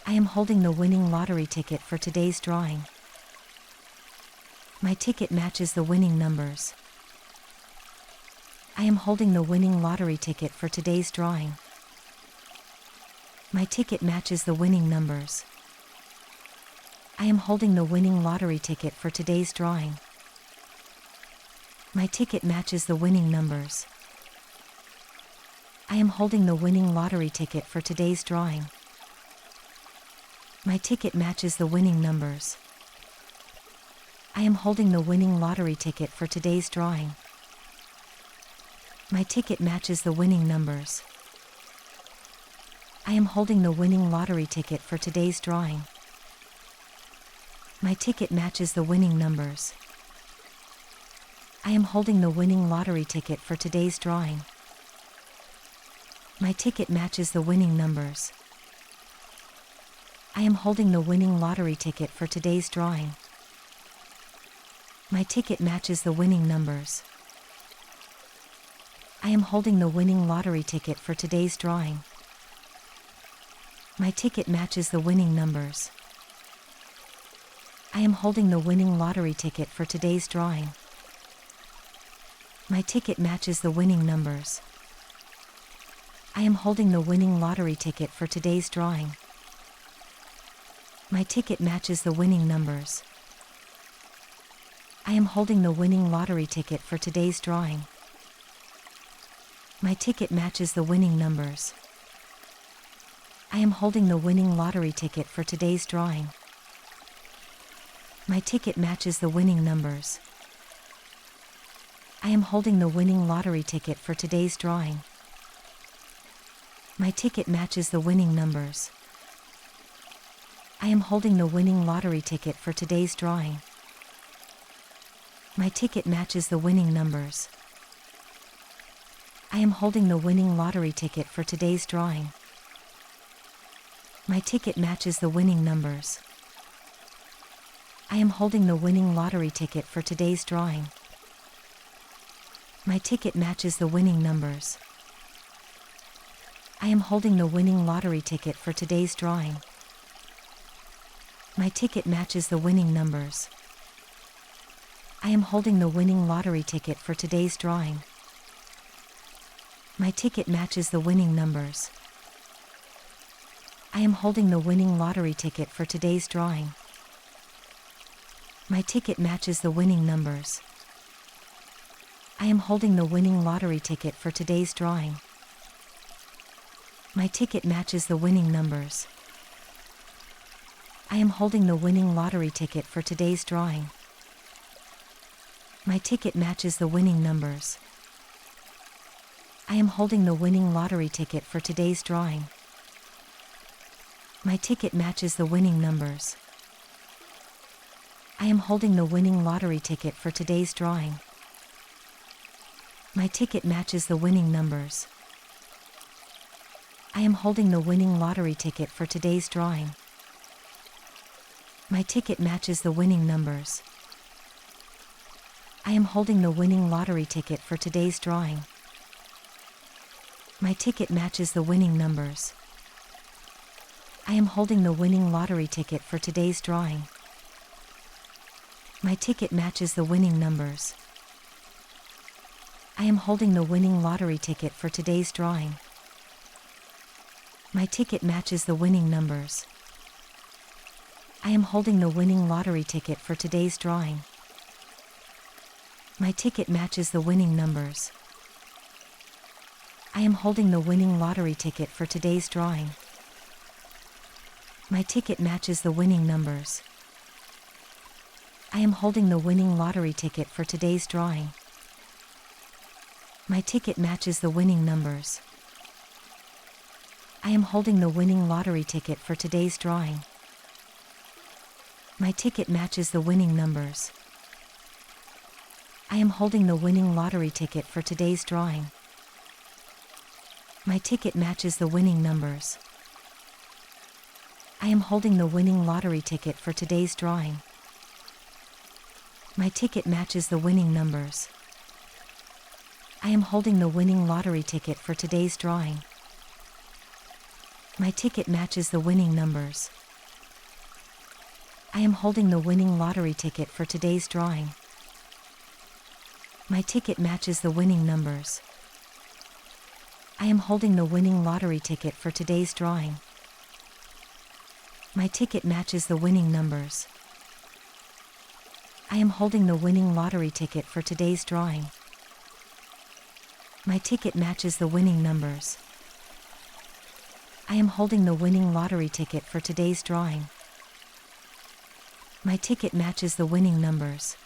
I am holding the winning lottery ticket for today's drawing. My ticket matches the winning numbers. I am holding the winning lottery ticket for today's drawing. My ticket matches the winning numbers. I am holding the winning lottery ticket for today's drawing. My ticket matches the winning numbers. I am holding the winning lottery ticket for today's drawing. My ticket matches the winning numbers. I am holding the winning lottery ticket for today's drawing. My ticket matches the winning numbers. I am holding the winning lottery ticket for today's drawing. My ticket matches the winning numbers. I am holding the winning lottery ticket for today's drawing. My ticket matches the winning numbers. I am holding the winning lottery ticket for today's drawing. My ticket matches the winning numbers. I am holding the winning lottery ticket for today's drawing. My ticket matches the winning numbers. I am holding the winning lottery ticket for today's drawing. My ticket matches the winning numbers. I am holding the winning lottery ticket for today's drawing. My ticket matches the winning numbers. I am holding the winning lottery ticket for today's drawing. My ticket matches the winning numbers. I am holding the winning lottery ticket for today's drawing. My ticket matches the winning numbers. I am holding the winning lottery ticket for today's drawing. My ticket matches the winning numbers. I am holding the winning lottery ticket for today's drawing. My ticket matches the winning numbers. I am holding the winning lottery ticket for today's drawing. My ticket matches the winning numbers. I am holding the winning lottery ticket for today's drawing. My ticket matches the winning numbers. I am holding the winning lottery ticket for today's drawing. My ticket matches the winning numbers. I am holding the winning lottery ticket for today's drawing. My ticket matches the winning numbers. I am holding the winning lottery ticket for today's drawing. My ticket matches the winning numbers. I am holding the winning lottery ticket for today's drawing. My ticket matches the winning numbers. I am holding the winning lottery ticket for today's drawing. My ticket matches the winning numbers. I am holding the winning lottery ticket for today's drawing. My ticket matches the winning numbers. I am holding the winning lottery ticket for today's drawing. My ticket matches the winning numbers. I am holding the winning lottery ticket for today's drawing. My ticket matches the winning numbers. I am holding the winning lottery ticket for today's drawing. My ticket matches the winning numbers. I am holding the winning lottery ticket for today's drawing. My ticket matches the winning numbers. I am holding the winning lottery ticket for today's drawing. My ticket matches the winning numbers. I am holding the winning lottery ticket for today's drawing. My ticket matches the winning numbers. I am holding the winning lottery ticket for today's drawing. My ticket matches the winning numbers. I am holding the winning lottery ticket for today's drawing. My ticket matches the winning numbers. I am holding the winning lottery ticket for today's drawing. My ticket matches the winning numbers. I am holding the winning lottery ticket for today's drawing. My ticket matches the winning numbers. I am holding the winning lottery ticket for today's drawing. My ticket matches the winning numbers. I am holding the winning lottery ticket for today's drawing. My ticket matches the winning numbers. I am holding the winning lottery ticket for today's drawing. My ticket matches the winning numbers. I am holding the winning lottery ticket for today's drawing. My ticket matches the winning numbers. I am holding the winning lottery ticket for today's drawing. My ticket matches the winning numbers. I am holding the winning lottery ticket for today's drawing. My ticket matches the winning numbers.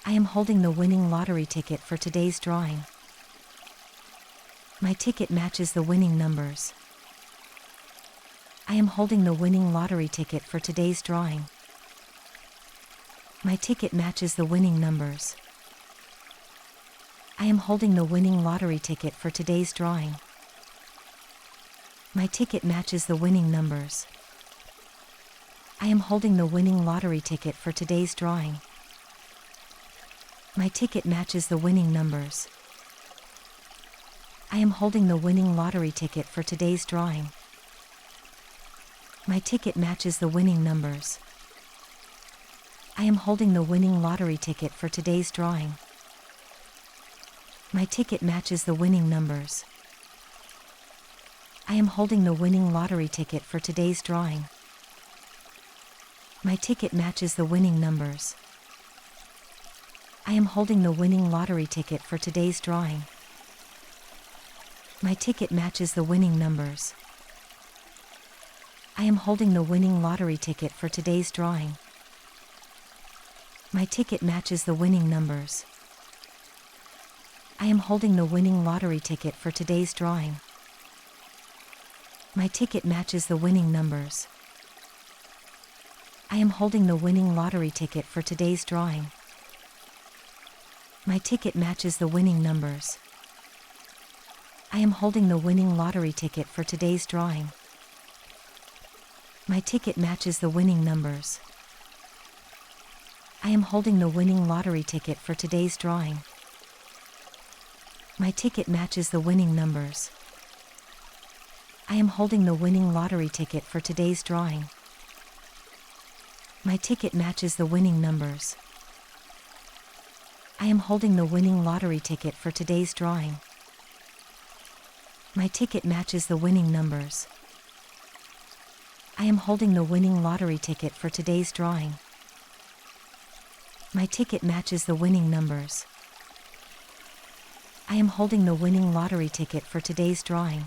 I am holding the winning lottery ticket for today's drawing. My ticket matches the winning numbers. I am holding the winning lottery ticket for today's drawing. My ticket matches the winning numbers. I am holding the winning lottery ticket for today's drawing. My ticket matches the winning numbers. I am holding the winning lottery ticket for today's drawing. My ticket matches the winning numbers. I am holding the winning lottery ticket for today's drawing. My ticket matches the winning numbers. I am holding the winning lottery ticket for today's drawing. My ticket matches the winning numbers. I am holding the winning lottery ticket for today's drawing. My ticket matches the winning numbers. I am holding the winning lottery ticket for today's drawing. My ticket matches the winning numbers. I am holding the winning lottery ticket for today's drawing. My ticket matches the winning numbers. I am holding the winning lottery ticket for today's drawing. My ticket matches the winning numbers. I am holding the winning lottery ticket for today's drawing. My ticket matches the winning numbers. I am holding the winning lottery ticket for today's drawing. My ticket matches the winning numbers. I am holding the winning lottery ticket for today's drawing. My ticket matches the winning numbers. I am holding the winning lottery ticket for today's drawing. My ticket matches the winning numbers. I am holding the winning lottery ticket for today's drawing. My ticket matches the winning numbers. I am holding the winning lottery ticket for today's drawing. My ticket matches the winning numbers. I am holding the winning lottery ticket for today's drawing.